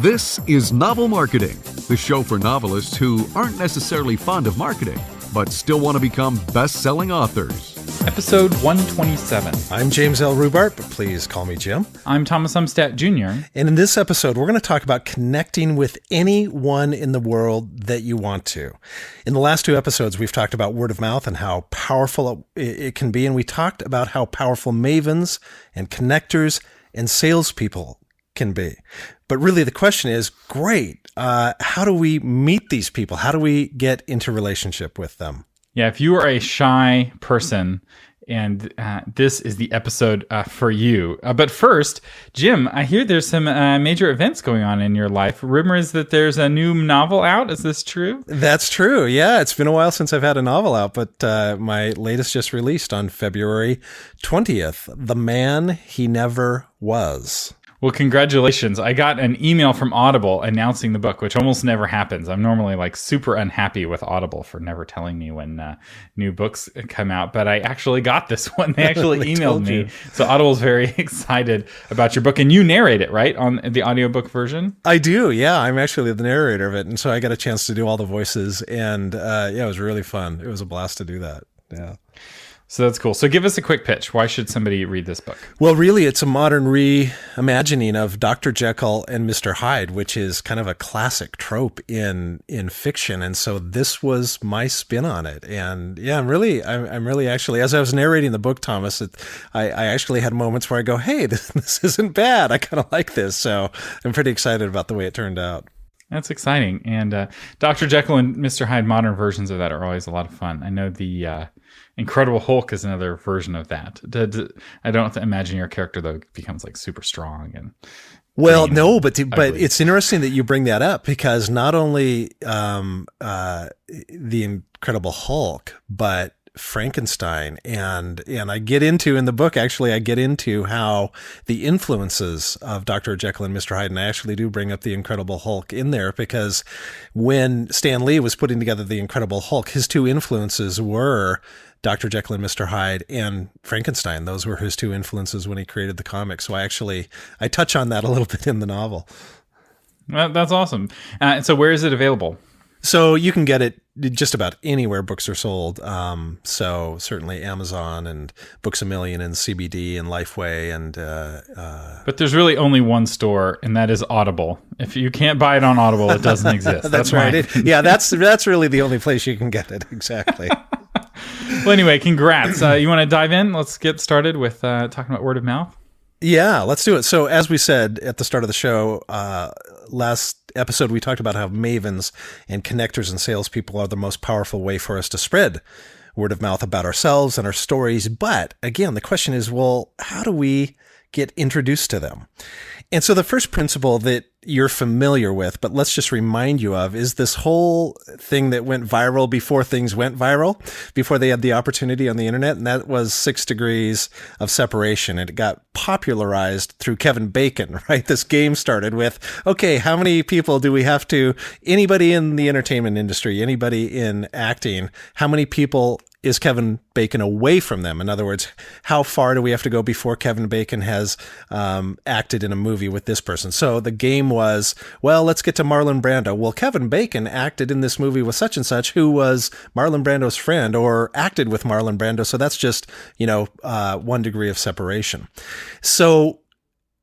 This is Novel Marketing, the show for novelists who aren't necessarily fond of marketing, but still want to become best-selling authors. Episode 127. I'm James L. Rubart, but please call me Jim. I'm Thomas Umstattd Jr. And in this episode, we're going to talk about connecting with anyone in the world that you want to. In the last two episodes, we've talked about word of mouth and how powerful it can be, and we talked about how powerful mavens and connectors and salespeople can be. But really the question is, great, how do we meet these people? How do we get into relationship with them? Yeah, if you are a shy person, and this is the episode for you. But first, Jim, I hear there's some major events going on in your life. Rumor is that there's a new novel out. Is this true? That's true. Yeah, it's been a while since I've had a novel out, but my latest just released on February 20th, The Man He Never Was. Well, congratulations. I got an email from Audible announcing the book, which almost never happens. I'm normally like super unhappy with Audible for never telling me when new books come out, but I actually got this one. They actually emailed me. So Audible's very excited about your book, and you narrate it, right, on the audiobook version? I do, yeah. I'm actually the narrator of it, and so I got a chance to do all the voices, and yeah, it was really fun. It was a blast to do that, yeah. So that's cool. So give us a quick pitch. Why should somebody read this book? Well, really, it's a modern reimagining of Dr. Jekyll and Mr. Hyde, which is kind of a classic trope in fiction. And so this was my spin on it. And yeah, I'm really actually, as I was narrating the book, Thomas, I actually had moments where I go, hey, this isn't bad. I kind of like this. So I'm pretty excited about the way it turned out. That's exciting. And Dr. Jekyll and Mr. Hyde, modern versions of that are always a lot of fun. I know the Incredible Hulk is another version of that. I don't imagine your character, though, becomes like super strong and... Well, no, but it's interesting that you bring that up, because not only the Incredible Hulk, but Frankenstein, and I get into in the book, actually, I get into how the influences of Dr. Jekyll and Mr. Hyde, and I actually do bring up the Incredible Hulk in there, because when Stan Lee was putting together the Incredible Hulk, his two influences were Dr. Jekyll and Mr. Hyde and Frankenstein. Those were his two influences when he created the comic. So I touch on that a little bit in the novel. Well, that's awesome. So where is it available? So you can get it just about anywhere books are sold. So certainly Amazon and Books A Million and CBD and Lifeway and. But there's really only one store, and that is Audible. If you can't buy it on Audible, it doesn't exist. That's right. Yeah, that's really the only place you can get it. Exactly. Well, anyway, congrats. You want to dive in? Let's get started with talking about word of mouth. Yeah, let's do it. So as we said at the start of the show, last episode, we talked about how mavens and connectors and salespeople are the most powerful way for us to spread word of mouth about ourselves and our stories. But again, the question is, well, how do we get introduced to them? And so the first principle that you're familiar with, but let's just remind you of, is this whole thing that went viral before things went viral, before they had the opportunity on the internet. And that was 6 Degrees of Separation. And it got popularized through Kevin Bacon, right? This game started with, okay, how many people do we have to, anybody in the entertainment industry, anybody in acting, how many people is Kevin Bacon away from them? In other words, how far do we have to go before Kevin Bacon has acted in a movie with this person? So the game was, well, let's get to Marlon Brando. Well, Kevin Bacon acted in this movie with such and such, who was Marlon Brando's friend or acted with Marlon Brando. So that's just, 1 degree of separation. So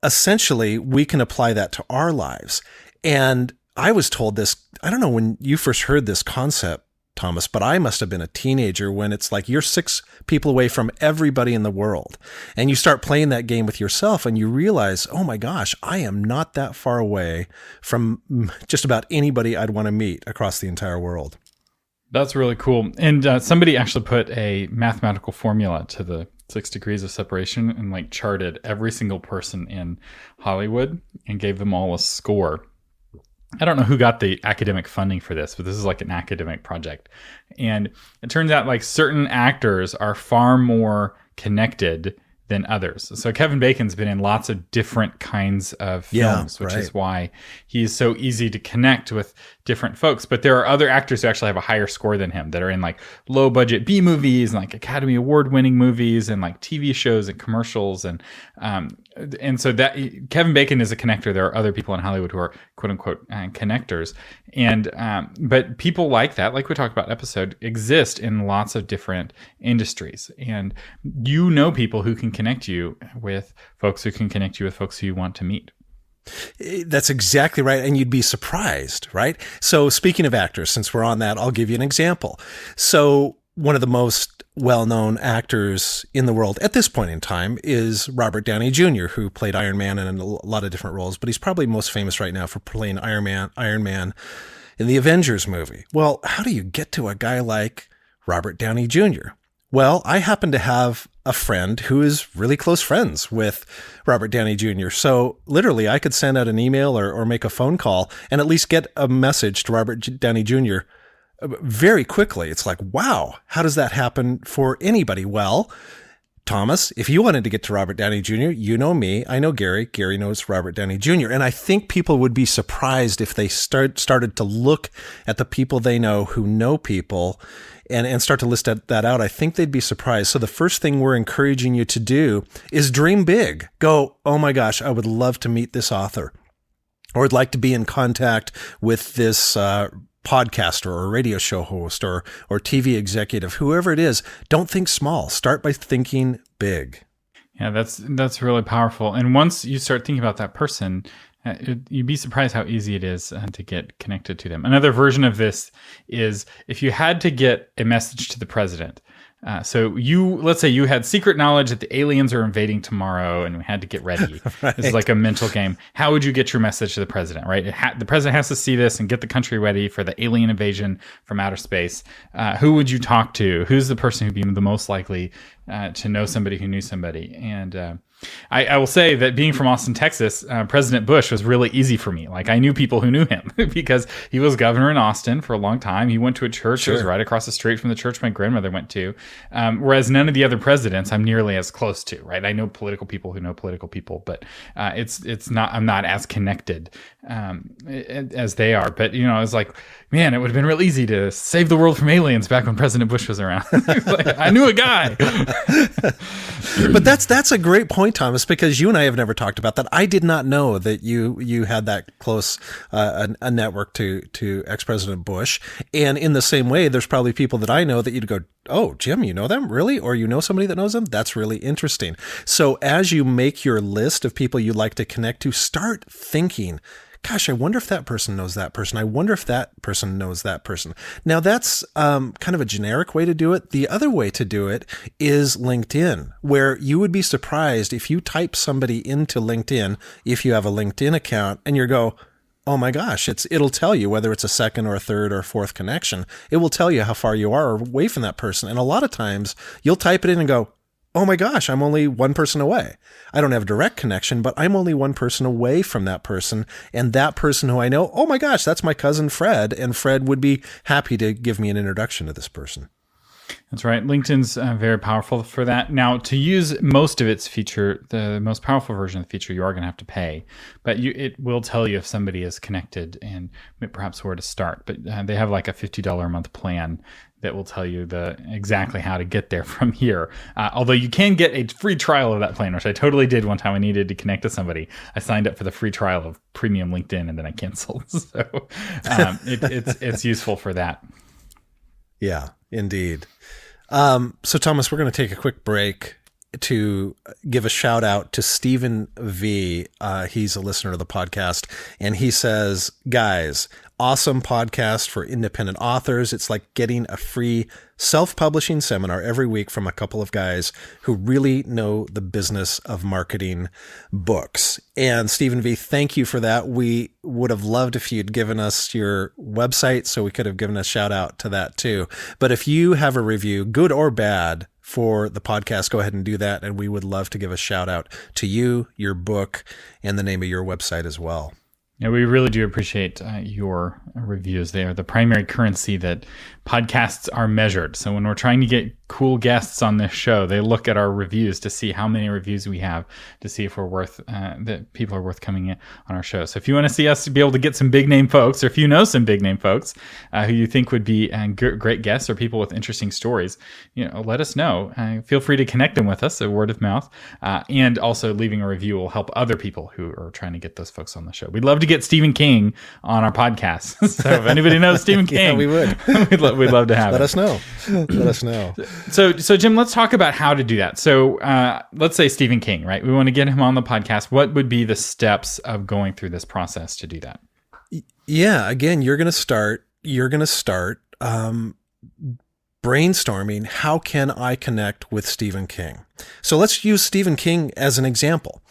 essentially, we can apply that to our lives. And I was told this, I don't know when you first heard this concept, Thomas, but I must have been a teenager when it's like you're 6 people away from everybody in the world. And you start playing that game with yourself and you realize, oh my gosh, I am not that far away from just about anybody I'd want to meet across the entire world. That's really cool. And somebody actually put a mathematical formula to the 6 degrees of separation and like charted every single person in Hollywood and gave them all a score. I don't know who got the academic funding for this, but this is like an academic project. And it turns out like certain actors are far more connected than others. So Kevin Bacon's been in lots of different kinds of films, which is why he's so easy to connect with different folks. But there are other actors who actually have a higher score than him that are in like low budget B movies and like Academy Award winning movies and like TV shows and commercials. And And so that Kevin Bacon is a connector. There are other people in Hollywood who are quote unquote connectors. And, but people like that, like we talked about episode, exist in lots of different industries. And you know people who can connect you with folks who can connect you with folks who you want to meet. That's exactly right. And you'd be surprised, right? So speaking of actors, since we're on that, I'll give you an example. So one of the most well-known actors in the world at this point in time is Robert Downey Jr., who played Iron Man in a lot of different roles, but he's probably most famous right now for playing Iron Man in the Avengers movie. Well, how do you get to a guy like Robert Downey Jr.? Well, I happen to have a friend who is really close friends with Robert Downey Jr. So literally I could send out an email or make a phone call and at least get a message to Robert Downey Jr. very quickly. It's like, wow, how does that happen for anybody? Well, Thomas, if you wanted to get to Robert Downey Jr., you know me, I know Gary, Gary knows Robert Downey Jr., and I think people would be surprised if they started to look at the people they know who know people and start to list that out. I think they'd be surprised. So the first thing we're encouraging you to do is dream big. Go, oh my gosh, I would love to meet this author, or I'd like to be in contact with this podcaster or radio show host or TV executive, whoever it is. Don't think small. Start by thinking big. Yeah, that's really powerful. And once you start thinking about that person, you'd be surprised how easy it is to get connected to them. Another version of this is if you had to get a message to the president. So let's say you had secret knowledge that the aliens are invading tomorrow and we had to get ready. Right. This is like a mental game. How would you get your message to the president, right? The president has to see this and get the country ready for the alien invasion from outer space. Who would you talk to? Who's the person who'd be the most likely to know somebody who knew somebody? And I will say that being from Austin, Texas, President Bush was really easy for me. Like I knew people who knew him because he was governor in Austin for a long time. He went to a church that was right across the street from the church my grandmother went to. Whereas none of the other presidents I'm nearly as close to, right? I know political people who know political people, but I'm not as connected as they are. But, I was like, man, it would have been real easy to save the world from aliens back when President Bush was around. Like, I knew a guy. But that's a great point, Thomas, because you and I have never talked about that. I did not know that you had that close a network to ex-President Bush. And in the same way, there's probably people that I know that you'd go, oh, Jim, you know them? Really? Or you know somebody that knows them? That's really interesting. So as you make your list of people you'd like to connect to, start thinking, gosh, I wonder if that person knows that person. I wonder if that person knows that person. Now, that's kind of a generic way to do it. The other way to do it is LinkedIn, where you would be surprised if you type somebody into LinkedIn, if you have a LinkedIn account, and you go, oh my gosh, it'll tell you whether it's a second or a third or fourth connection. It will tell you how far you are away from that person. And a lot of times you'll type it in and go, oh my gosh, I'm only one person away. I don't have a direct connection, but I'm only one person away from that person. And that person who I know, oh my gosh, that's my cousin Fred. And Fred would be happy to give me an introduction to this person. That's right. LinkedIn's very powerful for that. Now, to use most of its feature, the most powerful version of the feature, you are going to have to pay. But it will tell you if somebody is connected and perhaps where to start. But they have like a $50 a month plan that will tell you exactly how to get there from here. Although you can get a free trial of that plan, which I totally did one time. I needed to connect to somebody. I signed up for the free trial of premium LinkedIn and then I canceled. So it's useful for that. Yeah, indeed. So Thomas, we're going to take a quick break to give a shout out to Stephen V. He's a listener to the podcast, and he says, guys, awesome podcast for independent authors. It's like getting a free self-publishing seminar every week from a couple of guys who really know the business of marketing books. And Stephen V., thank you for that. We would have loved if you'd given us your website, so we could have given a shout out to that too. But if you have a review, good or bad, for the podcast, go ahead and do that. And we would love to give a shout out to you, your book, and the name of your website as well. Yeah, we really do appreciate your reviews. They are the primary currency that podcasts are measured. So when we're trying to get cool guests on this show, they look at our reviews to see how many reviews we have, to see if we're worth, that people are worth coming in on our show. So if you want to see us be able to get some big name folks, or if you know some big name folks who you think would be great guests, or people with interesting stories, let us know. Feel free to connect them with us, a word of mouth, and also leaving a review will help other people who are trying to get those folks on the show. We'd love to get Stephen King on our podcast. So if anybody knows Stephen King, yeah, we would. we'd love to have Let him. us know. Let us know. So Jim, let's talk about how to do that. So let's say Stephen King, right? We want to get him on the podcast. What would be the steps of going through this process to do that? Yeah, again, you're going to start brainstorming. How can I connect with Stephen King? So let's use Stephen King as an example.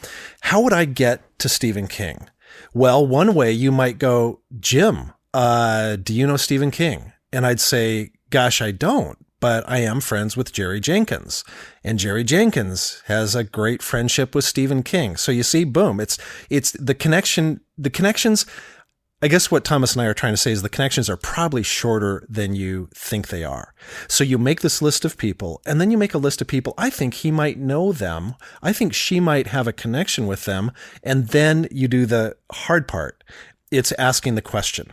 How would I get to Stephen King? Well, one way you might go, Jim, do you know Stephen King? And I'd say, gosh, I don't, but I am friends with Jerry Jenkins. And Jerry Jenkins has a great friendship with Stephen King. So you see, boom, it's the connections. I guess what Thomas and I are trying to say is the connections are probably shorter than you think they are. So you make this list of people, and then you make a list of people. I think he might know them. I think she might have a connection with them. And then you do the hard part. It's asking the question.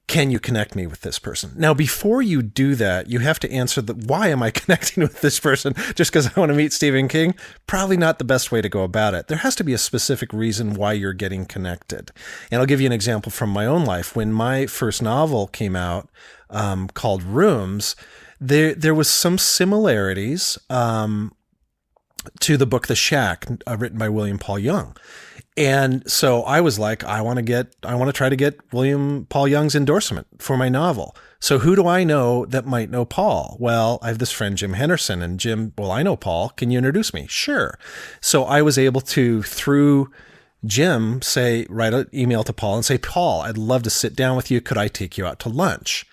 Can you connect me with this person? Now, before you do that, you have to answer why am I connecting with this person just because I want to meet Stephen King? Probably not the best way to go about it. There has to be a specific reason why you're getting connected. And I'll give you an example from my own life. When my first novel came out, called Rooms, there was some similarities to the book The Shack, written by William Paul Young. And so I was like, I want to try to get William Paul Young's endorsement for my novel. So who do I know that might know Paul? Well, I have this friend, Jim Henderson, and Jim, well, I know Paul. Can you introduce me? Sure. So I was able to, through Jim, write an email to Paul and say, Paul, I'd love to sit down with you. Could I take you out to lunch?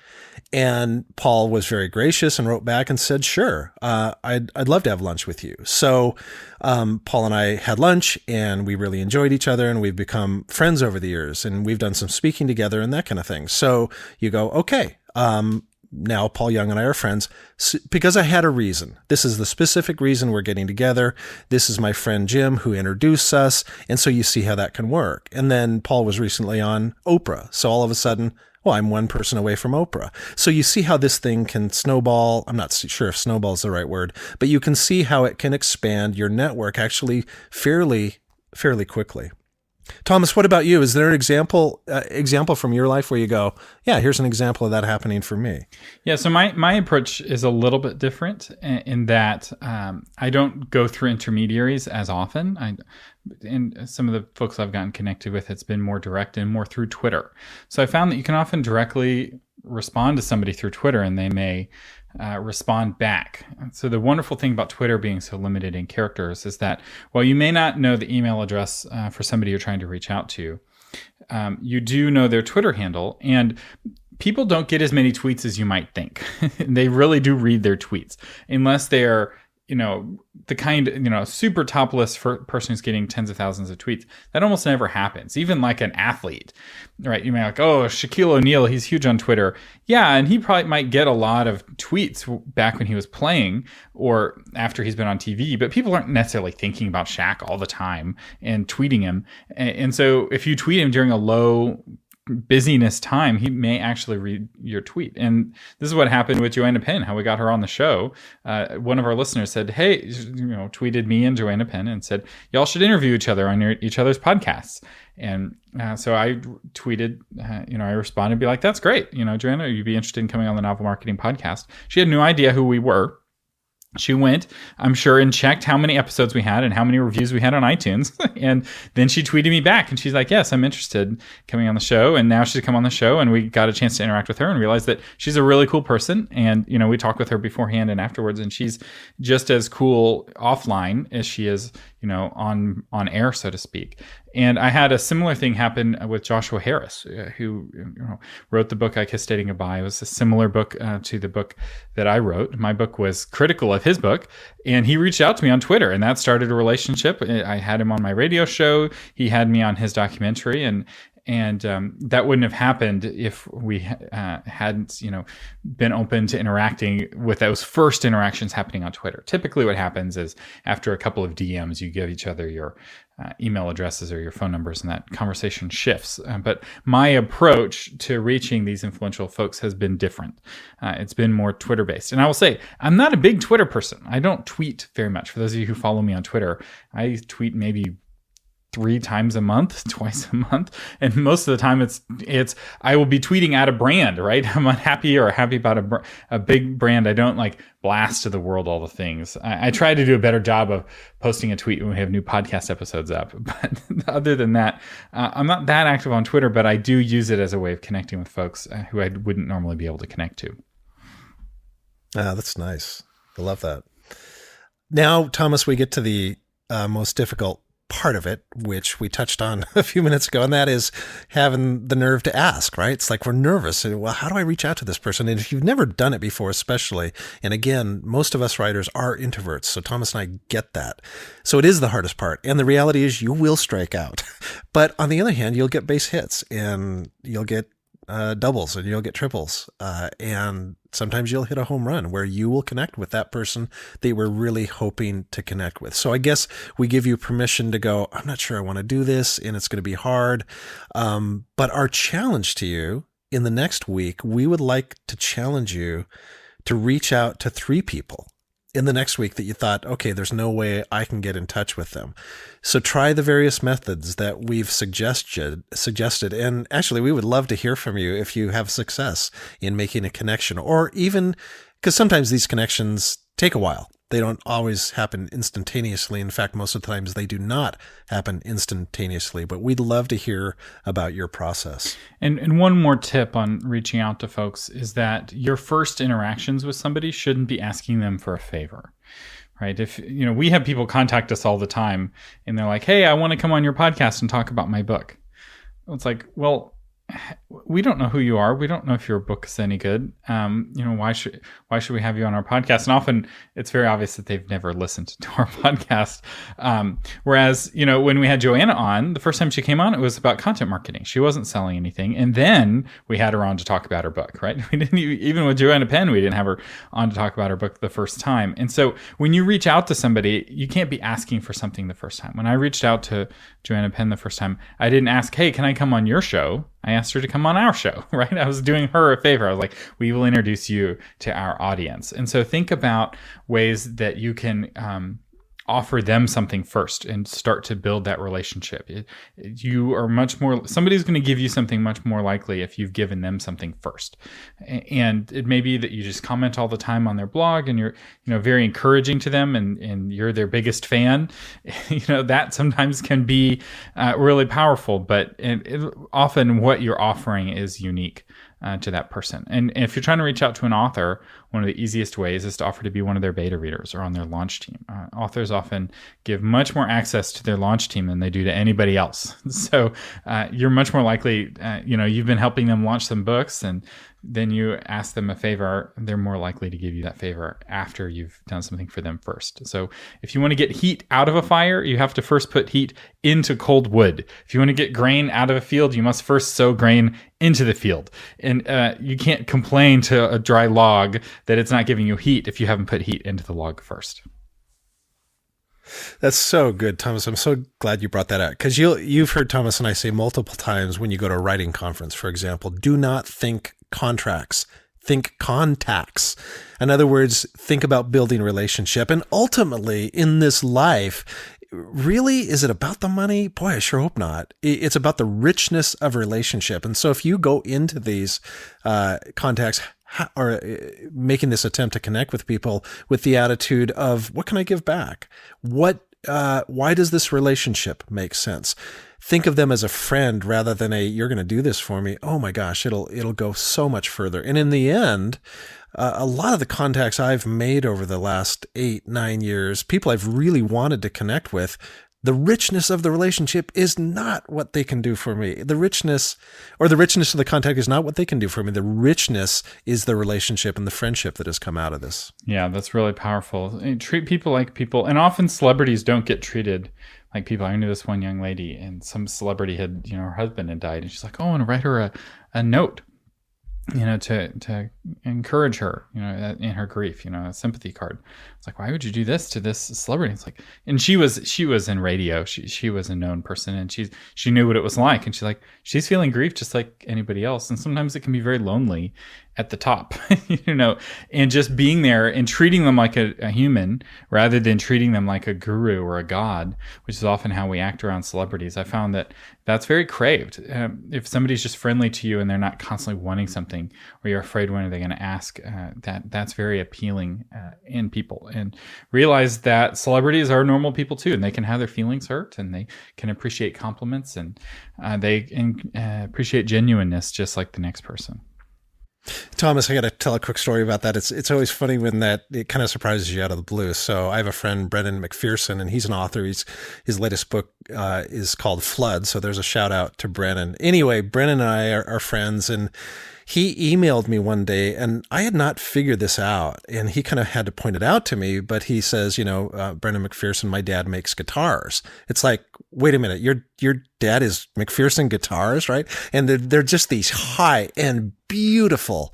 And Paul was very gracious and wrote back and said, sure, I'd love to have lunch with you. So Paul and I had lunch, and we really enjoyed each other, and we've become friends over the years, and we've done some speaking together and that kind of thing. So you go, okay, now Paul Young and I are friends because I had a reason. This is the specific reason we're getting together. This is my friend Jim who introduced us. And so you see how that can work. And then Paul was recently on Oprah. So all of a sudden, well, I'm one person away from Oprah. So you see how this thing can snowball. I'm not sure if snowball is the right word, but you can see how it can expand your network actually fairly quickly. Thomas, what about you? Is there an example from your life where you go, yeah, here's an example of that happening for me? Yeah, so my approach is a little bit different in that I don't go through intermediaries as often. And some of the folks I've gotten connected with, it's been more direct and more through Twitter. So I found that you can often directly respond to somebody through Twitter, and they may respond back. So the wonderful thing about Twitter being so limited in characters is that while you may not know the email address for somebody you're trying to reach out to, you do know their Twitter handle, and people don't get as many tweets as you might think. They really do read their tweets, unless they're the kind, super top list for person who's getting tens of thousands of tweets. That almost never happens. Even like an athlete, right? You may like, oh, Shaquille O'Neal, he's huge on Twitter. Yeah, and he probably might get a lot of tweets back when he was playing or after he's been on TV, but people aren't necessarily thinking about Shaq all the time and tweeting him. And so if you tweet him during a low busyness time, he may actually read your tweet. And this is what happened with Joanna Penn, how we got her on the show. One of our listeners said, hey, tweeted me and Joanna Penn and said, y'all should interview each other on each other's podcasts. And so I tweeted, I responded, be like, that's great. Joanna, you'd be interested in coming on the Novel Marketing Podcast. She had no idea who we were. She went, I'm sure, and checked how many episodes we had and how many reviews we had on iTunes. And then she tweeted me back, and she's like, yes, I'm interested in coming on the show. And now she's come on the show, and we got a chance to interact with her and realized that she's a really cool person. And, we talked with her beforehand and afterwards, and she's just as cool offline as she is, on air, so to speak. And I had a similar thing happen with Joshua Harris, who wrote the book I Kissed Dating Goodbye. It was a similar book to the book that I wrote. My book was critical of his book, and he reached out to me on Twitter, and that started a relationship. I had him on my radio show. He had me on his documentary, and And that wouldn't have happened if we hadn't, been open to interacting with those first interactions happening on Twitter. Typically what happens is after a couple of DMs, you give each other your email addresses or your phone numbers, and that conversation shifts. But my approach to reaching these influential folks has been different. It's been more Twitter-based. And I will say, I'm not a big Twitter person. I don't tweet very much. For those of you who follow me on Twitter, I tweet maybe 3 times a month, twice a month. And most of the time it's I will be tweeting at a brand, right? I'm unhappy or happy about a big brand. I don't like blast to the world all the things. I try to do a better job of posting a tweet when we have new podcast episodes up. But other than that, I'm not that active on Twitter, but I do use it as a way of connecting with folks who I wouldn't normally be able to connect to. That's nice. I love that. Now, Thomas, we get to the most difficult part of it, which we touched on a few minutes ago, and that is having the nerve to ask, right? It's like we're nervous. Well, how do I reach out to this person? And if you've never done it before, especially, and again, most of us writers are introverts, so Thomas and I get that. So it is the hardest part. And the reality is you will strike out. But on the other hand, you'll get base hits and you'll get doubles and you'll get triples. And sometimes you'll hit a home run where you will connect with that person that you were really hoping to connect with. So I guess we give you permission to go, I'm not sure I want to do this and it's going to be hard. But our challenge to you in the next week, we would like to challenge you to reach out to 3 people in the next week that you thought, okay, there's no way I can get in touch with them. So try the various methods that we've suggested. And actually, we would love to hear from you if you have success in making a connection, or even because sometimes these connections take a while. They don't always happen instantaneously. In fact, most of the times they do not happen instantaneously, but we'd love to hear about your process. And one more tip on reaching out to folks is that your first interactions with somebody shouldn't be asking them for a favor, right? If, we have people contact us all the time and they're like, hey, I want to come on your podcast and talk about my book. It's like, well, we don't know who you are. We don't know if your book is any good. Why should we have you on our podcast? And often it's very obvious that they've never listened to our podcast. Whereas, when we had Joanna on, the first time she came on, it was about content marketing. She wasn't selling anything. And then we had her on to talk about her book, right? We didn't, even with Joanna Penn, we didn't have her on to talk about her book the first time. And so when you reach out to somebody, you can't be asking for something the first time. When I reached out to Joanna Penn the first time, I didn't ask, hey, can I come on your show? I asked her to come on our show, right? I was doing her a favor. I was like, we will introduce you to our audience. And so think about ways that you can offer them something first and start to build that relationship. You are somebody's going to give you something much more likely if you've given them something first. And it may be that you just comment all the time on their blog and you're, very encouraging to them and you're their biggest fan. That sometimes can be really powerful, but often what you're offering is unique to that person. And if you're trying to reach out to an author, one of the easiest ways is to offer to be one of their beta readers or on their launch team. Authors often give much more access to their launch team than they do to anybody else. So you're much more likely, you've been helping them launch some books and then you ask them a favor, they're more likely to give you that favor after you've done something for them first. So if you want to get heat out of a fire, you have to first put heat into cold wood. If you want to get grain out of a field, you must first sow grain into the field. And you can't complain to a dry log that it's not giving you heat if you haven't put heat into the log first. That's so good, Thomas. I'm so glad you brought that out, because you've heard Thomas and I say multiple times when you go to a writing conference, for example, do not think contracts, think contacts. In other words, think about building relationship. And ultimately in this life, really, is it about the money? Boy, I sure hope not. It's about the richness of relationship. And so if you go into these contacts or making this attempt to connect with people with the attitude of, what can I give back? Why does this relationship make sense? Think of them as a friend rather than you're going to do this for me. Oh my gosh, it'll go so much further. And in the end, a lot of the contacts I've made over the last 8-9 years, people I've really wanted to connect with, the richness of the relationship is not what they can do for me. The richness of the contact is not what they can do for me. The richness is the relationship and the friendship that has come out of this. Yeah, that's really powerful. Treat people like people. And often celebrities don't get treated like people. I knew this one young lady, and some celebrity had, her husband had died, and she's like, oh, I want to write her a note, to encourage her, in her grief, a sympathy card. It's like, why would you do this to this celebrity? It's like, and she was in radio. She was a known person, and she knew what it was like. And she's feeling grief just like anybody else. And sometimes it can be very lonely at the top, and just being there and treating them like a human rather than treating them like a guru or a god, which is often how we act around celebrities. I found that that's very craved. If somebody's just friendly to you and they're not constantly wanting something, or you're afraid when are they going to ask, that's very appealing in people. And realize that celebrities are normal people too, and they can have their feelings hurt, and they can appreciate compliments, and they appreciate genuineness just like the next person. Thomas, I got to tell a quick story about that. It's always funny when it kind of surprises you out of the blue. So I have a friend, Brennan McPherson, and he's an author. His latest book is called Flood. So there's a shout out to Brennan. Anyway, Brennan and I are friends, and he emailed me one day, and I had not figured this out, and he kind of had to point it out to me, but he says, Brennan McPherson, my dad makes guitars. It's like, wait a minute, your dad is McPherson guitars, right? And they're just these high and beautiful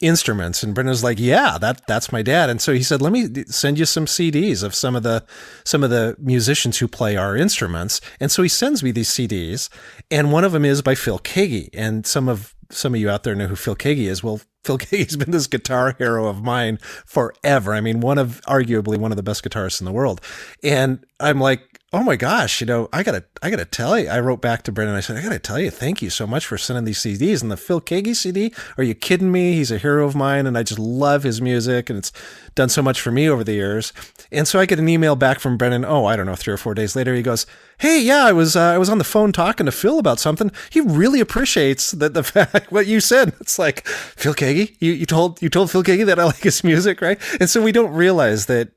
instruments. And Brendan's like, yeah, that's my dad. And so he said, let me send you some CDs of some of the musicians who play our instruments. And so he sends me these CDs, and one of them is by Phil Keaggy. And some of you out there know who Phil Keaggy is. Well, Phil Keaggy's been this guitar hero of mine forever. I mean, arguably one of the best guitarists in the world. And I'm like, oh my gosh, I gotta tell you. I wrote back to Brendan. I said, I gotta tell you, thank you so much for sending these CDs. And the Phil Keaggy CD, are you kidding me? He's a hero of mine, and I just love his music, and it's done so much for me over the years. And so I get an email back from Brendan. Oh, I don't know, 3 or 4 days later, he goes, hey, yeah, I was on the phone talking to Phil about something. He really appreciates the fact what you said. It's like, Phil Keaggy, you told Phil Keaggy that I like his music, right? And so we don't realize that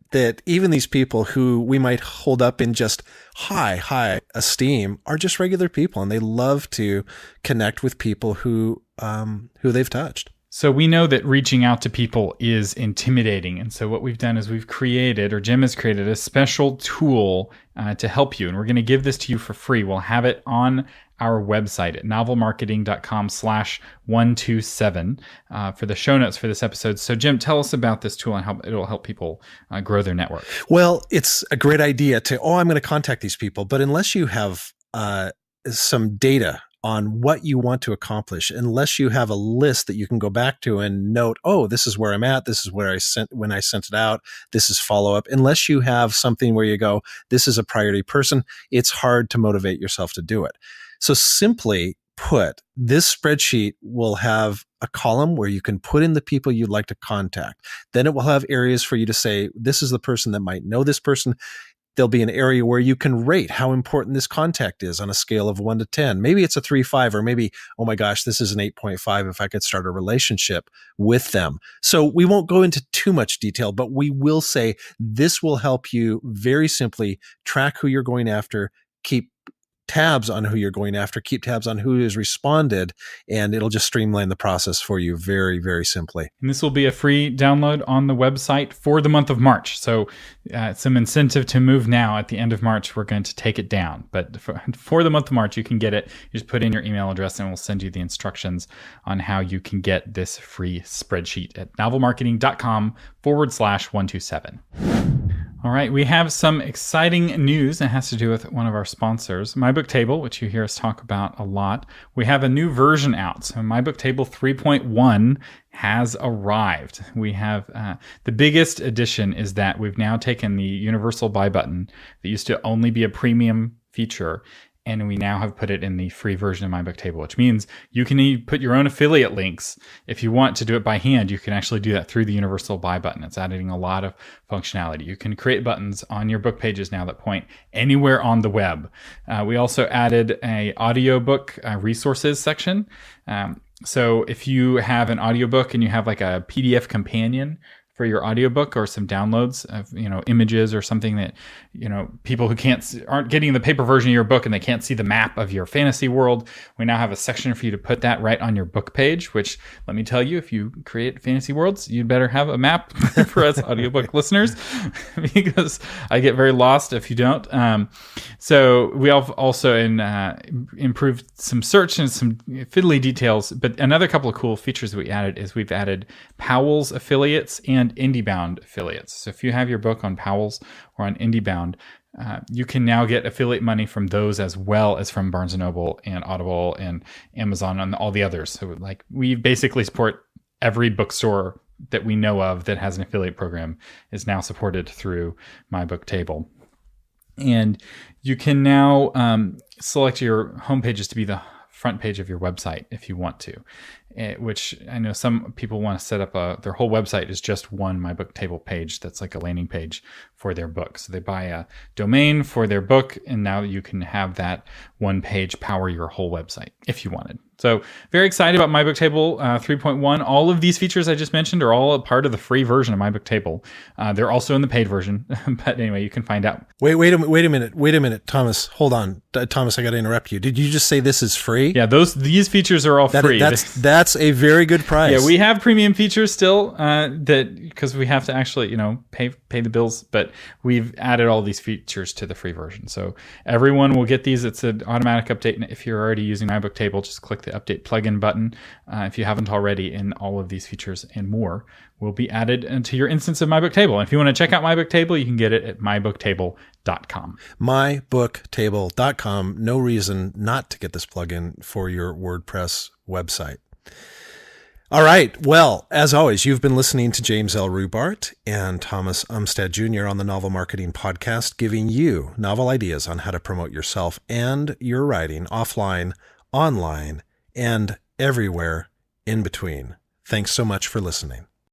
even these people who we might hold up in just high esteem are just regular people, and they love to connect with people who they've touched. So we know that reaching out to people is intimidating. And so what we've done is Jim has created a special tool to help you. And we're going to give this to you for free. We'll have it on our website at novelmarketing.com/127 for the show notes for this episode. So Jim, tell us about this tool and how it'll help people grow their network. Well, it's a great idea I'm going to contact these people. But unless you have some data on what you want to accomplish, unless you have a list that you can go back to and note, oh, this is where I'm at, this is where I sent when I sent it out, this is follow-up. Unless you have something where you go, this is a priority person, it's hard to motivate yourself to do it. So simply put, this spreadsheet will have a column where you can put in the people you'd like to contact. Then it will have areas for you to say, this is the person that might know this person. There'll be an area where you can rate how important this contact is on a scale of 1 to 10. Maybe it's a 3.5, or maybe, oh my gosh, this is an 8.5 if I could start a relationship with them. So we won't go into too much detail, but we will say this will help you very simply track who you're going after, keep tabs on who you're going after, keep tabs on who has responded, and it'll just streamline the process for you very, very simply. And this will be a free download on the website for the month of March. So some incentive to move now. At the end of March, we're going to take it down. But for the month of March, you can get it. You just put in your email address, and we'll send you the instructions on how you can get this free spreadsheet at novelmarketing.com/127. All right, we have some exciting news that has to do with one of our sponsors, MyBookTable, which you hear us talk about a lot. We have a new version out. So MyBookTable 3.1 has arrived. We have the biggest addition is that we've now taken the universal buy button that used to only be a premium feature, and we now have put it in the free version of MyBookTable, which means you can put your own affiliate links. If you want to do it by hand, you can actually do that through the universal buy button. It's adding a lot of functionality. You can create buttons on your book pages now that point anywhere on the web. We also added a audiobook resources section. So if you have an audiobook and you have like a PDF companion for your audiobook or some downloads of, images or something that, people who aren't getting the paper version of your book and they can't see the map of your fantasy world, we now have a section for you to put that right on your book page, which, let me tell you, if you create fantasy worlds, you'd better have a map for us audiobook listeners, because I get very lost if you don't. So we have also improved some search and some fiddly details, but another couple of cool features that we added is we've added Powell's affiliates and IndieBound affiliates. So if you have your book on Powell's or on IndieBound, you can now get affiliate money from those as well as from Barnes & Noble and Audible and Amazon and all the others. So like we basically support every bookstore that we know of that has an affiliate program is now supported through My Book Table. And you can now select your home pages to be the front page of your website if you want to, which I know some people want to set up their whole website is just one My Book Table page that's like a landing page for their book. So they buy a domain for their book, and now you can have that one page power your whole website if you wanted. So very excited about My Book Table 3.1. All of these features I just mentioned are all a part of the free version of My Book Table. They're also in the paid version, but anyway, you can find out. Wait a minute, Thomas. Hold on, Thomas. I got to interrupt you. Did you just say this is free? Yeah, these features are all free. That's a very good price. Yeah, we have premium features still that because we have to actually pay the bills, but we've added all these features to the free version. So everyone will get these. It's an automatic update, and if you're already using My Book Table, just click the update plugin button if you haven't already, and all of these features and more will be added into your instance of My Book Table. And if you want to check out My Book Table, you can get it at mybooktable.com. mybooktable.com. No reason not to get this plugin for your WordPress website. All right. Well, as always, you've been listening to James L. Rubart and Thomas Umstead Jr. on the Novel Marketing Podcast, giving you novel ideas on how to promote yourself and your writing offline, online, and everywhere in between. Thanks so much for listening.